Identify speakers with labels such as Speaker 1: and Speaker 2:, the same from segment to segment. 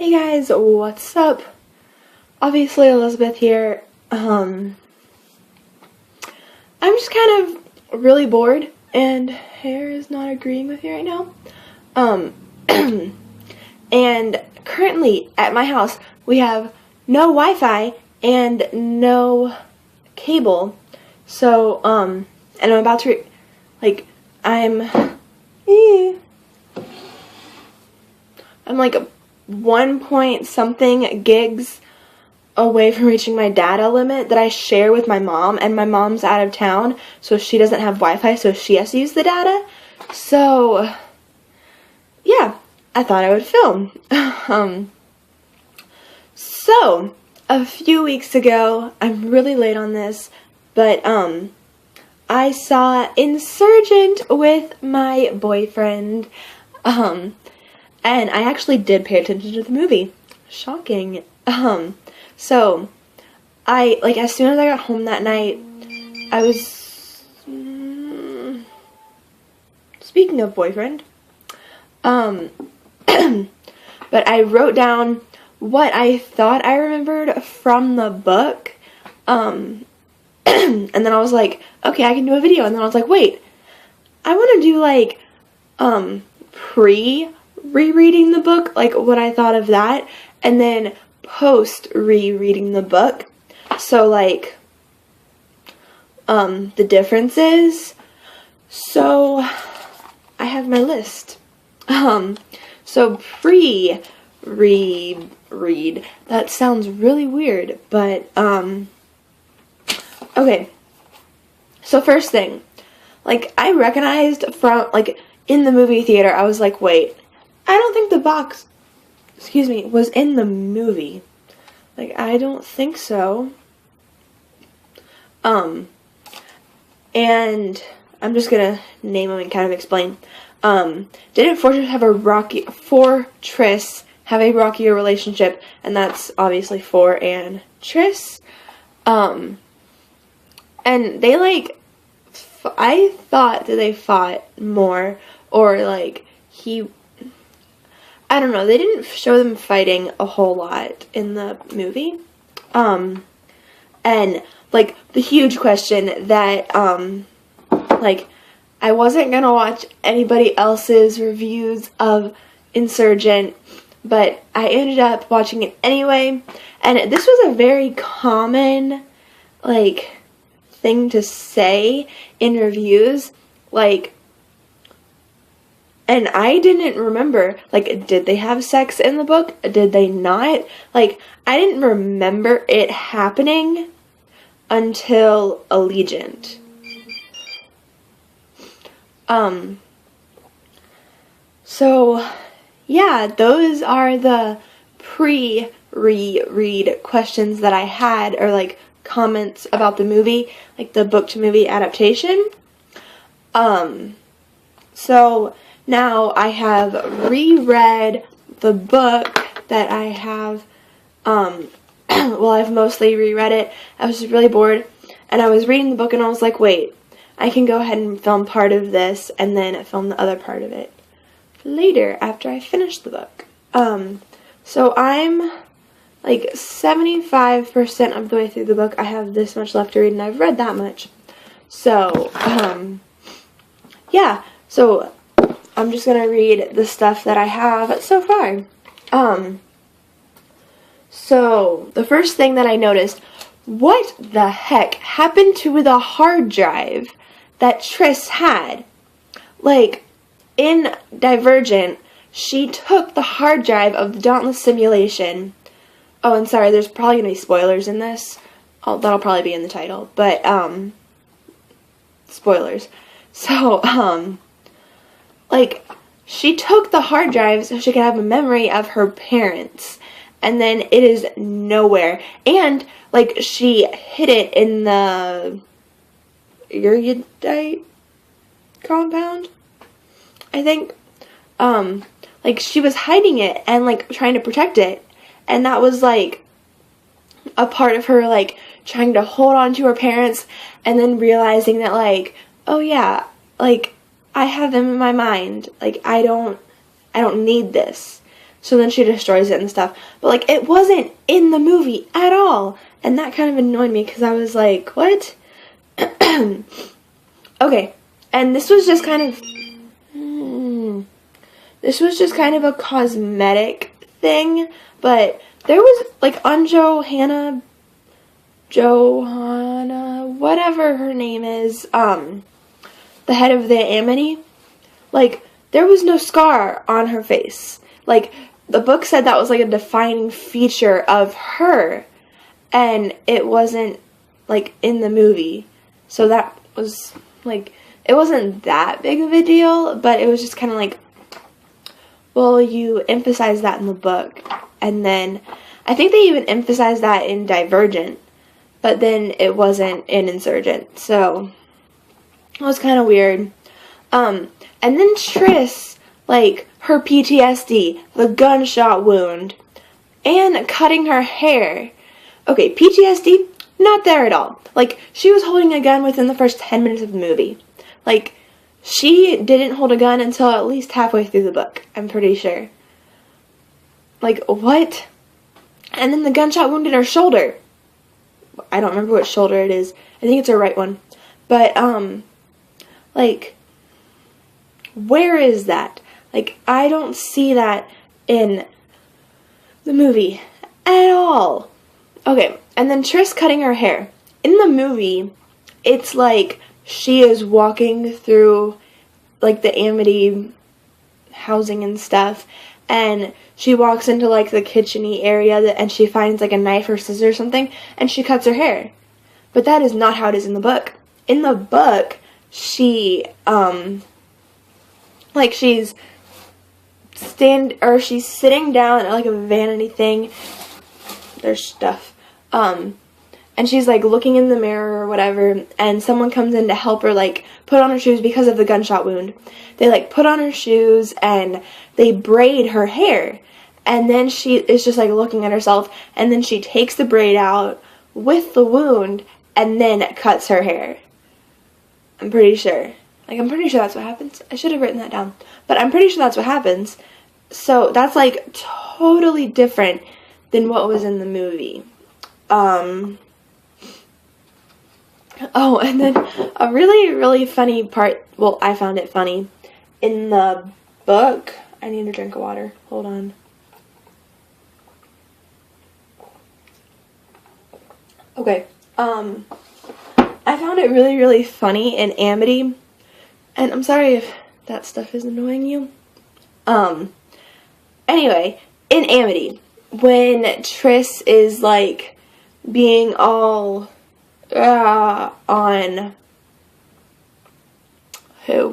Speaker 1: Hey guys, what's up? Obviously Elizabeth here. I'm just kind of really bored and hair is not agreeing with me right now. And currently at my house we have no Wi-Fi and no cable. So, and I'm about to, I'm like 1 point something gigs away from reaching my data limit that I share with my mom, and my mom's out of town, so she doesn't have Wi-Fi, so she has to use the data. So, yeah, I thought I would film. So, a few weeks ago, I'm really late on this, but, I saw Insurgent with my boyfriend, and I actually did pay attention to the movie. Shocking. So, as soon as I got home that night, I was, speaking of boyfriend, but I wrote down what I thought I remembered from the book, and then I was like, okay, I can do a video, and then I was like, wait, I want to do, rereading the book, what I thought of that, and then post-rereading the book, so, the differences. So, I have my list. So pre-read, that sounds really weird, but, okay, so first thing, I recognized from, in the movie theater, I was like, wait, I don't think the box, was in the movie. I don't think so. And I'm just gonna name them and kind of explain. Didn't Fortress have a rockier relationship? And that's obviously For and Triss. And they, I thought that they fought more, or, I don't know, they didn't show them fighting a whole lot in the movie. And, the huge question that, I wasn't gonna watch anybody else's reviews of Insurgent, but I ended up watching it anyway, and this was a very common, thing to say in reviews, and I didn't remember, did they have sex in the book? Did they not? I didn't remember it happening until Insurgent. So, yeah, those are the pre-reread questions that I had, or, comments about the movie, the book-to-movie adaptation. So, now I have reread the book that I have, I've mostly reread it. I was just really bored, and I was reading the book, and I was like, wait, I can go ahead and film part of this, and then film the other part of it later, after I finish the book. So I'm, 75% of the way through the book. I have this much left to read, and I've read that much. So, yeah, so I'm just gonna read the stuff that I have so far. So, the first thing that I noticed, what the heck happened to the hard drive that Triss had? In Divergent, she took the hard drive of the Dauntless simulation. Oh, and sorry, there's probably gonna be spoilers in this. Oh, that'll probably be in the title, but, spoilers. So, she took the hard drive so she could have a memory of her parents, and then it is nowhere. And, she hid it in the erudite compound, I think. She was hiding it and, trying to protect it, and that was, a part of her, trying to hold on to her parents, and then realizing that, oh yeah, I have them in my mind. I don't need this. So then she destroys it and stuff. But, like, it wasn't in the movie at all. And that kind of annoyed me because I was like, what? Okay. And this was just kind of... This was just kind of a cosmetic thing. But there was, like, on Johanna, whatever her name is, the head of the Amity, like, there was no scar on her face. Like, the book said that was, like, a defining feature of her, and it wasn't, like, in the movie. So that was, like, it wasn't that big of a deal, but it was just kind of like, well, you emphasize that in the book. And then, I think they even emphasized that in Divergent, but then it wasn't in Insurgent. So, it was kind of weird. And then Triss, like, her PTSD, the gunshot wound, and cutting her hair. Okay, PTSD, not there at all. Like, she was holding a gun within the first 10 minutes of the movie. Like, she didn't hold a gun until at least halfway through the book, I'm pretty sure. Like, what? And then the gunshot wounded her shoulder. I don't remember what shoulder it is. I think it's her right one. But, like, where is that? Like, I don't see that in the movie at all. Okay, and then Triss cutting her hair. In the movie, it's like she is walking through, like, the Amity housing and stuff, and she walks into, like, the kitchen-y area, and she finds, like, a knife or scissors or something, and she cuts her hair. But that is not how it is in the book. In the book, she, like, she's sitting down at, like, a vanity thing. There's stuff. And she's, like, looking in the mirror or whatever, and someone comes in to help her, like, put on her shoes because of the gunshot wound. They, like, put on her shoes, and they braid her hair. And then she is just, like, looking at herself, and then she takes the braid out with the wound, and then cuts her hair. I'm pretty sure. Like, I'm pretty sure that's what happens. I should have written that down. But I'm pretty sure that's what happens. So, that's, like, totally different than what was in the movie. Oh, and then a really, really funny part, well, I found it funny, in the book, I need a drink of water, hold on. Okay, I found it really, really funny in Amity, and I'm sorry if that stuff is annoying you. Anyway, in Amity, when Triss is, like, being all on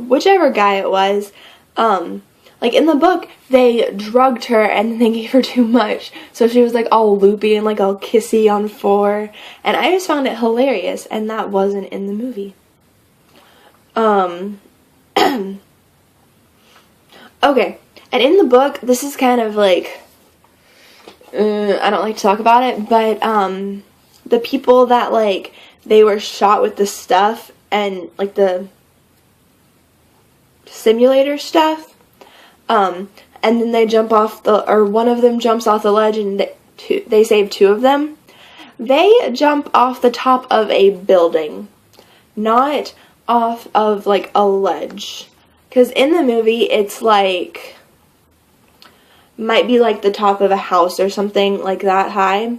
Speaker 1: whichever guy it was, like, in the book, they drugged her and they gave her too much, so she was, like, all loopy and, like, all kissy on 4, and I just found it hilarious, and that wasn't in the movie. Okay, and in the book, this is kind of, like, I don't like to talk about it, but, the people that, like, they were shot with the stuff and, like, the simulator stuff, and then they jump off or one of them jumps off the ledge and they save 2 of them. They jump off the top of a building, not off of, like, a ledge. Because in the movie, it's, like, might be, like, the top of a house or something, like, that high.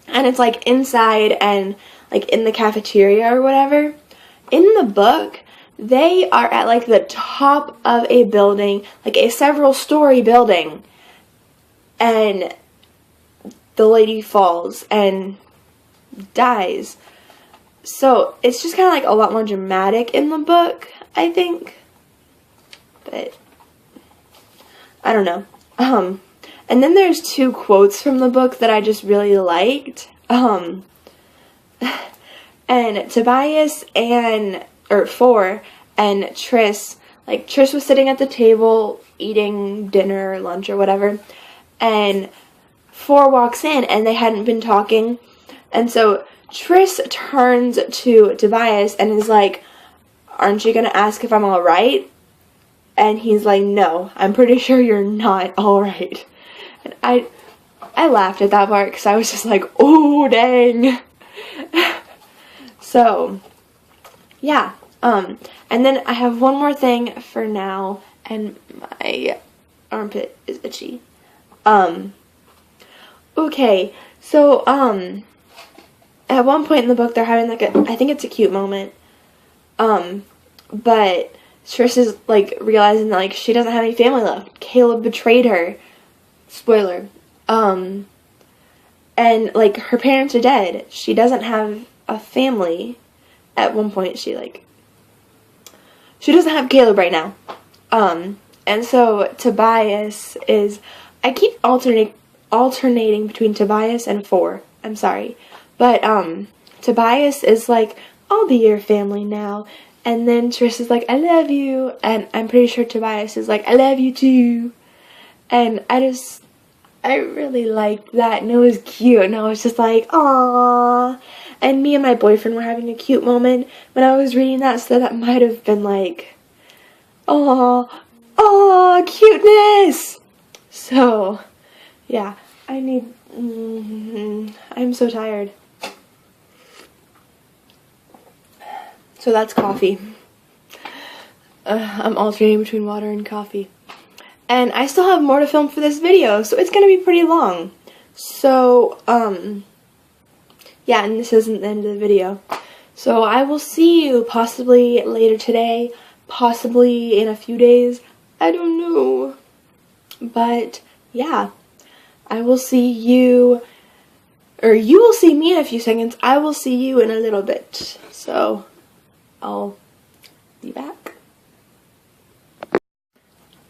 Speaker 1: And it's, like, inside and, like, in the cafeteria or whatever. In the book, they are at, like, the top of a building, like, a several-story building. And the lady falls and dies. So, it's just kind of, like, a lot more dramatic in the book, I think. But, I don't know. And then there's 2 quotes from the book that I just really liked. And Tobias and 4 and Triss, like, Triss was sitting at the table eating dinner or lunch or whatever, and 4 walks in and they hadn't been talking, and so Triss turns to Tobias and is like, "Aren't you gonna ask if I'm alright?" And he's like, "No, I'm pretty sure you're not alright." And I laughed at that part because I was just like, oh, dang. So, yeah. And then I have one more thing for now, and my armpit is itchy. Okay, so, at one point in the book, they're having, like, I think it's a cute moment, but Trish is, like, realizing that, like, she doesn't have any family left. Caleb betrayed her. Spoiler. And, like, her parents are dead. She doesn't have a family. At one point, she doesn't have Caleb right now. And so Tobias is, I keep alternating between Tobias and 4. I'm sorry. But, Tobias is like, I'll be your family now. And then Trish is like, I love you. And I'm pretty sure Tobias is like, I love you too. And I really liked that. And it was cute. And I was just like, aww. And me and my boyfriend were having a cute moment when I was reading that. So that might have been like, aww, cuteness. So, yeah. I'm so tired. So that's coffee. I'm alternating between water and coffee. And I still have more to film for this video, so it's gonna be pretty long. So, yeah, and this isn't the end of the video. So I will see you possibly later today, possibly in a few days. I don't know. But, yeah. I will see you, or you will see me in a few seconds. I will see you in a little bit. So, I'll be back.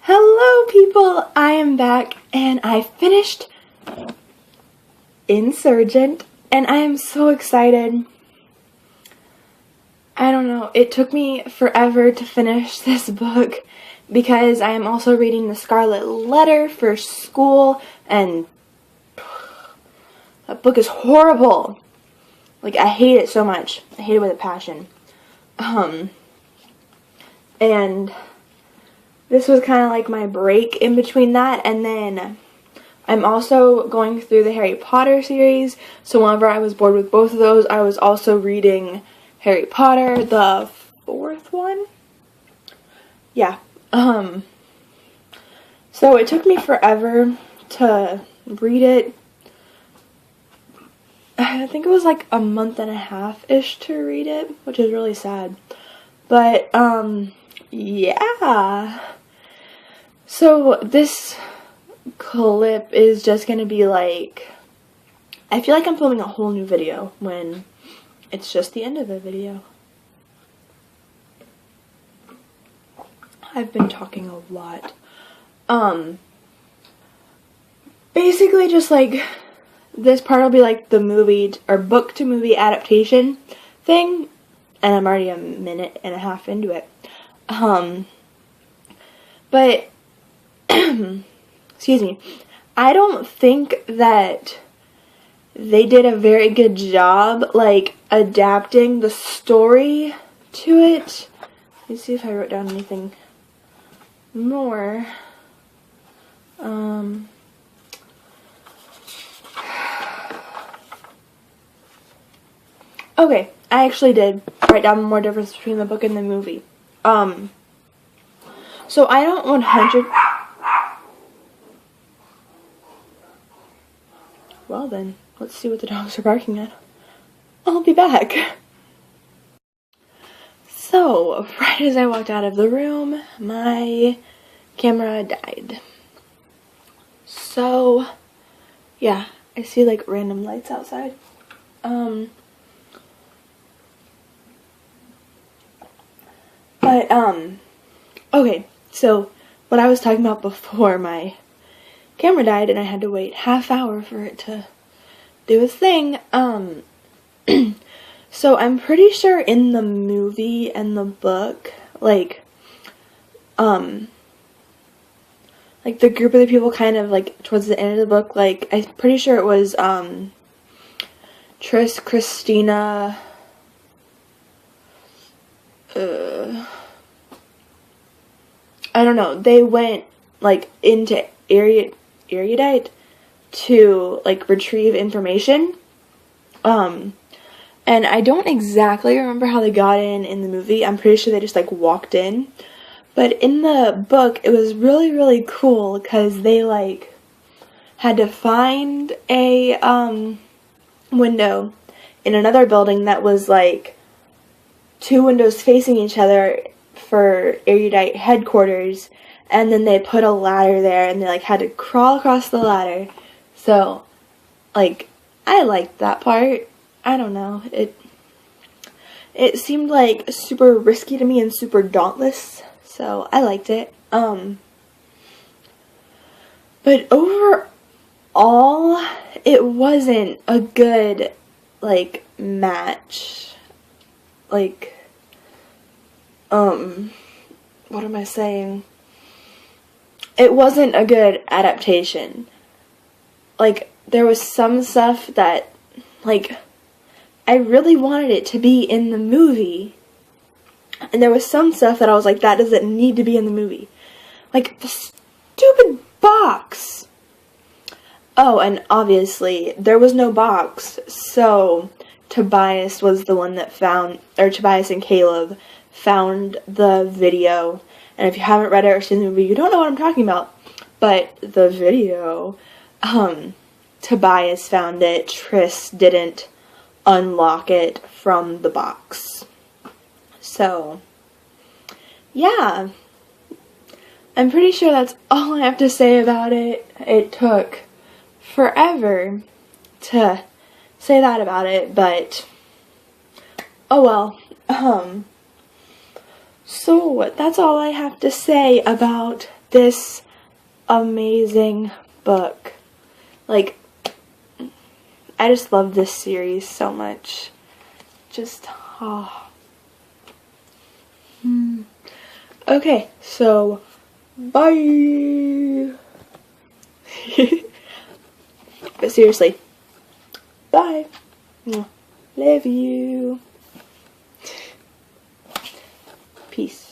Speaker 1: Hello people, I am back and I finished Insurgent and I am so excited. I don't know, it took me forever to finish this book because I am also reading The Scarlet Letter for school and that book is horrible. Like, I hate it so much. I hate it with a passion. And this was kind of like my break in between that, and then I'm also going through the Harry Potter series, so whenever I was bored with both of those, I was also reading Harry Potter, the 4th one? Yeah. So it took me forever to read it. I think it was like a month and a half-ish to read it, which is really sad. But, yeah. So this clip is just going to be like, I feel like I'm filming a whole new video when it's just the end of the video. I've been talking a lot. Basically just like, this part will be like the movie or book to movie adaptation thing, and I'm already a minute and a half into it. But, excuse me, I don't think that they did a very good job, like, adapting the story to it. Let me see if I wrote down anything more. Okay, I actually did write down more difference between the book and the movie. So I don't 100... Well then, let's see what the dogs are barking at. I'll be back. So, right as I walked out of the room, my camera died. So, yeah, I see like random lights outside. Okay, so what I was talking about before my camera died and I had to wait half hour for it to do its thing, so I'm pretty sure in the movie and the book, like the group of the people kind of, like, towards the end of the book, like, I'm pretty sure it was, Tris, Christina, I don't know, they went, like, into erudite, to, like, retrieve information. And I don't exactly remember how they got in the movie. I'm pretty sure they just, like, walked in. But in the book, it was really, really cool because they, like, had to find a window in another building that was, like, 2 windows facing each other for Erudite headquarters. And then they put a ladder there, and they, like, had to crawl across the ladder. So, like, I liked that part. I don't know. It seemed, like, super risky to me and super dauntless. So, I liked it. But overall, it wasn't a good, like, match. Like, what am I saying? It wasn't a good adaptation. Like, there was some stuff that, like, I really wanted it to be in the movie. And there was some stuff that I was like, that doesn't need to be in the movie. Like, the stupid box. Oh, and obviously, there was no box. So, Tobias was the one that found, or Tobias and Caleb found the video. And if you haven't read it or seen the movie, you don't know what I'm talking about. But the video, Tobias found it. Tris didn't unlock it from the box. So, yeah. I'm pretty sure that's all I have to say about it. It took forever to say that about it, but oh well. So that's all I have to say about this amazing book. Like, I just love this series so much. Just, Okay, so, bye! But seriously, bye! Love you! Peace.